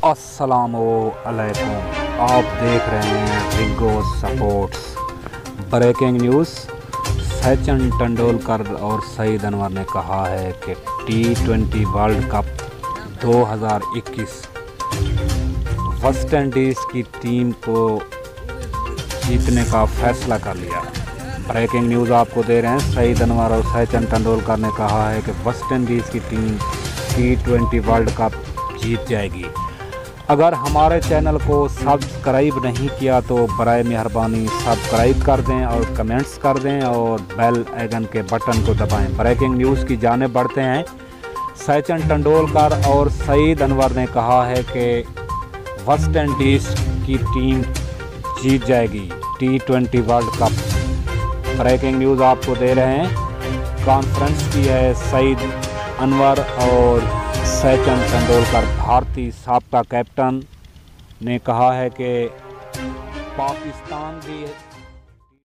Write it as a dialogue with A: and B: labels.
A: अस्सलामुअलैकुम, आप देख रहे हैं Ringo sports. Breaking news, Sachin Tendulkar और सईद अनवर ने कहा है कि T20 world cup 2021 West Indies की टीम को जीतने का फैसला कर लिया। ब्रेकिंग न्यूज़ आपको दे रहे हैं, सईद अनवर और सचिन तेंदुलकर ने कहा है कि वेस्ट इंडीज़ की टीम T20 वर्ल्ड कप जीत जाएगी। अगर हमारे चैनल को सब्सक्राइब नहीं किया तो बराए मेहरबानी सब्सक्राइब कर दें और कमेंट्स कर दें और बेल आइकन के बटन को दबाएं। ब्रेकिंग न्यूज़ की जानिब बढ़ते हैं। सचिन तेंदुलकर और सईद अनवर ने कहा है कि वेस्ट इंडीज़ की टीम जीत जाएगी T20 world cup. Breaking news आपको दे रहे हैं, कॉन्फ्रेंस की है सईद अनवर और सचिन तेंदुलकर। भारतीय साबका कैप्टन ने कहा है कि पाकिस्तान भी